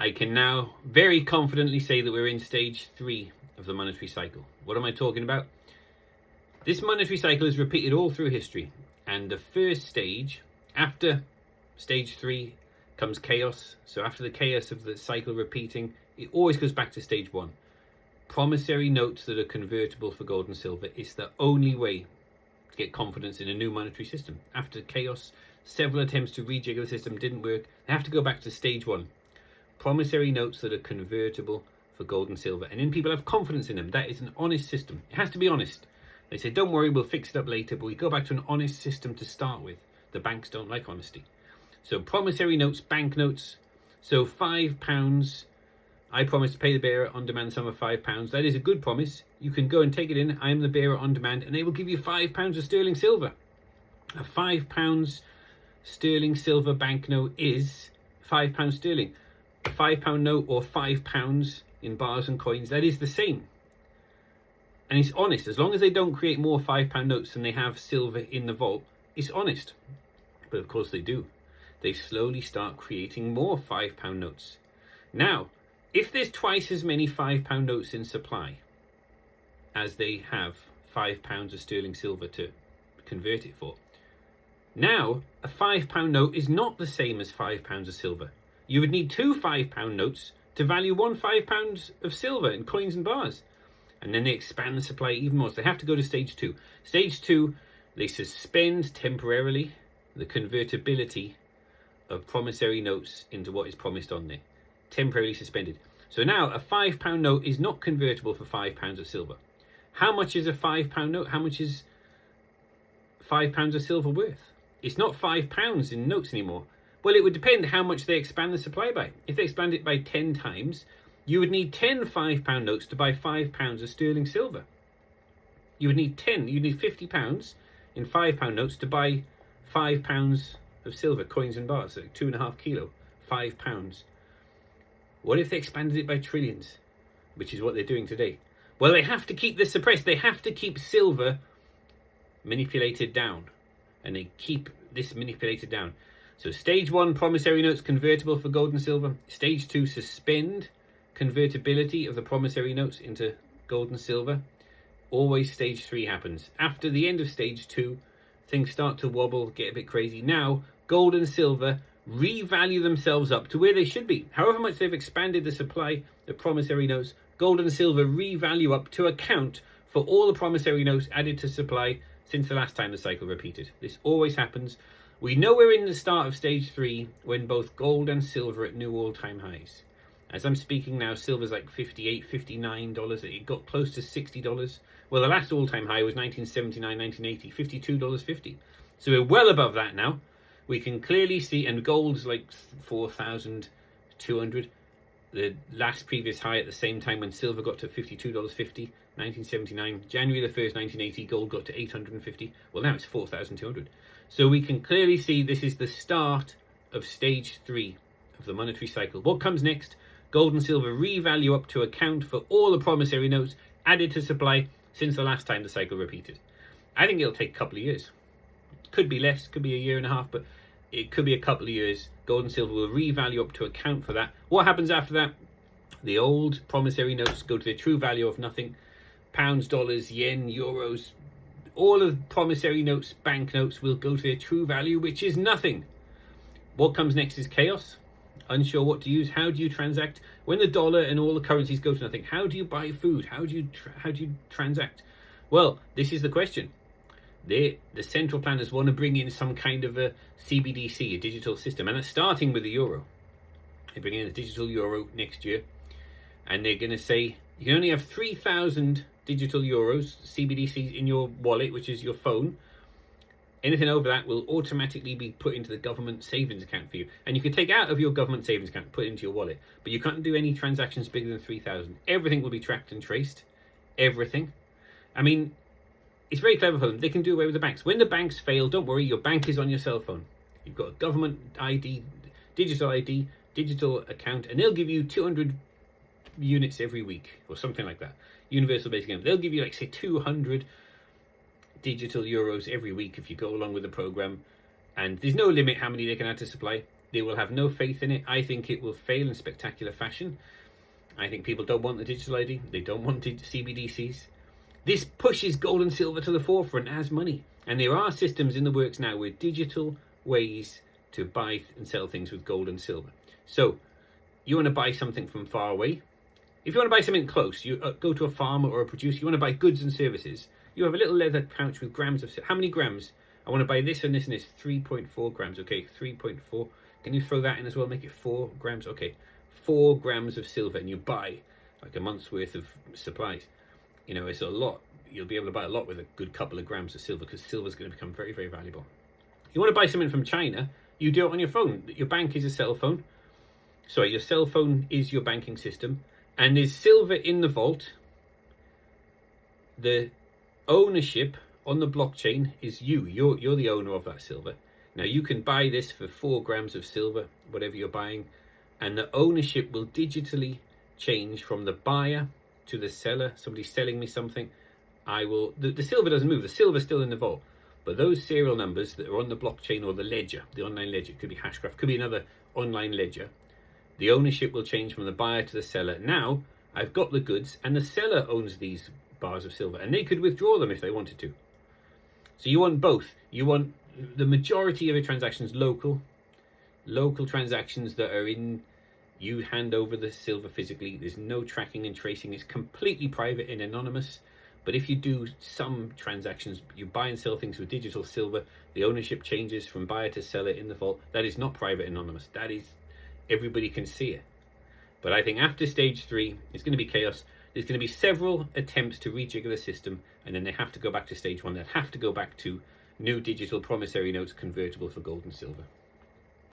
I can now very confidently say that we're in stage 3 of the monetary cycle. What am I talking about? This monetary cycle is repeated all through history, and the first stage, after stage 3, comes chaos. So after the chaos of the cycle repeating, it always goes back to stage 1. Promissory notes that are convertible for gold and silver is the only way to get confidence in a new monetary system. After chaos, several attempts to rejigger the system didn't work. They have to go back to stage 1. Promissory notes that are convertible for gold and silver. And then people have confidence in them. That is an honest system. It has to be honest. They say, don't worry, we'll fix it up later. But we go back to an honest system to start with. The banks don't like honesty. So promissory notes, bank notes. So £5. I promise to pay the bearer on demand sum of £5. That is a good promise. You can go and take it in. I am the bearer on demand. And they will give you £5 of sterling silver. A £5 sterling silver banknote is £5 sterling. A £5 note or £5 in bars and coins, that is the same. And it's honest. As long as they don't create more £5 notes than they have silver in the vault, it's honest. But of course they do. They slowly start creating more £5 notes. Now, if there's twice as many £5 notes in supply as they have £5 of sterling silver to convert it for, now a £5 note is not the same as £5 of silver. You would need 2 £5 notes to value one £5 of silver in coins and bars. And then they expand the supply even more. So they have to go to stage 2. Stage 2, they suspend temporarily the convertibility of promissory notes into what is promised on there. Temporarily suspended. So now a £5 note is not convertible for £5 of silver. How much is a £5 note? How much is £5 of silver worth? It's not £5 in notes anymore. Well, it would depend how much they expand the supply by. If they expand it by 10 times, you would need 10 £5 notes to buy £5 of sterling silver. You would need 10, you'd need £50 in £5 notes to buy £5 of silver, coins and bars, so 2.5 kilo, £5. What if they expanded it by trillions, which is what they're doing today? Well, they have to keep this suppressed. They have to keep silver manipulated down, and they keep this manipulated down. So stage 1, promissory notes convertible for gold and silver. Stage 2, suspend convertibility of the promissory notes into gold and silver. Always stage 3 happens. After the end of stage 2, things start to wobble, get a bit crazy. Now, gold and silver revalue themselves up to where they should be. However much they've expanded the supply of promissory notes, gold and silver revalue up to account for all the promissory notes added to supply since the last time the cycle repeated. This always happens. We know we're in the start of stage 3 when both gold and silver are at new all-time highs. As I'm speaking now, silver's like $58, $59. It got close to $60. Well, the last all-time high was 1979, 1980, $52.50. So we're well above that now. We can clearly see, and gold's like 4,200. The last previous high at the same time when silver got to $52.50, 1979. January the 1st, 1980, gold got to 850. Well, now it's 4,200. So we can clearly see this is the start of stage 3 of the monetary cycle. What comes next? Gold and silver revalue up to account for all the promissory notes added to supply since the last time the cycle repeated. I think it'll take a couple of years. Could be less, could be a year and a half, but it could be a couple of years. Gold and silver will revalue up to account for that. What happens after that? The old promissory notes go to their true value of nothing. Pounds, dollars, yen, euros, all of promissory notes, banknotes will go to their true value, which is nothing. What comes next is chaos. Unsure what to use. How do you transact when the dollar and all the currencies go to nothing? How do you buy food? How do you transact? Well, this is the question. The central planners want to bring in some kind of a CBDC, a digital system, and it's starting with the euro. They're bringing in a digital euro next year, and they're going to say you can only have 3,000 digital euros, CBDCs, in your wallet, which is your phone. Anything over that will automatically be put into the government savings account for you. And you can take out of your government savings account, put it into your wallet. But you can't do any transactions bigger than 3,000. Everything will be tracked and traced. Everything. I mean, it's very clever for them. They can do away with the banks. When the banks fail, don't worry, your bank is on your cell phone. You've got a government ID, digital account, and they'll give you 200 units every week or something like that. Universal basic income. They'll give you, like, say, 200 digital euros every week if you go along with the program, and there's no limit how many they can add to supply. They will have no faith in it. I think it will fail in spectacular fashion. I think people don't want the digital ID. They don't want CBDCs. This pushes gold and silver to the forefront as money. And there are systems in the works now with digital ways to buy and sell things with gold and silver. So you want to buy something from far away. If you want to buy something close, you go to a farmer or a producer. You want to buy goods and services. You have a little leather pouch with grams of... How many grams? I want to buy this and this and this. 3.4 grams. Okay, 3.4. Can you throw that in as well? Make it 4 grams. Okay, 4 grams of silver, and you buy like a month's worth of supplies. You know, it's a lot. You'll be able to buy a lot with a good couple of grams of silver, because silver is going to become very, very valuable. You want to buy something from China, you do it on your phone. Your bank is a cell phone. Sorry, your cell phone is your banking system. And there's silver in the vault. The ownership on the blockchain is you. You're the owner of that silver. Now you can buy this for 4 grams of silver, whatever you're buying, and the ownership will digitally change from the buyer to the seller. Somebody's selling me something. The silver doesn't move. The silver's still in the vault. But those serial numbers that are on the blockchain or the ledger, the online ledger, could be Hashgraph, could be another online ledger. The ownership will change from the buyer to the seller. Now I've got the goods, and the seller owns these bars of silver, and they could withdraw them if they wanted to. So you want both. You want the majority of your transactions local transactions that are in, you hand over the silver physically. There's no tracking and tracing. It's completely private and anonymous. But if you do some transactions, you buy and sell things with digital silver, the ownership changes from buyer to seller in the vault. That is not private anonymous. That is, everybody can see it. But I think after stage 3, it's going to be chaos. There's going to be several attempts to rejigger the system, and then they have to go back to stage 1. They'll have to go back to new digital promissory notes convertible for gold and silver.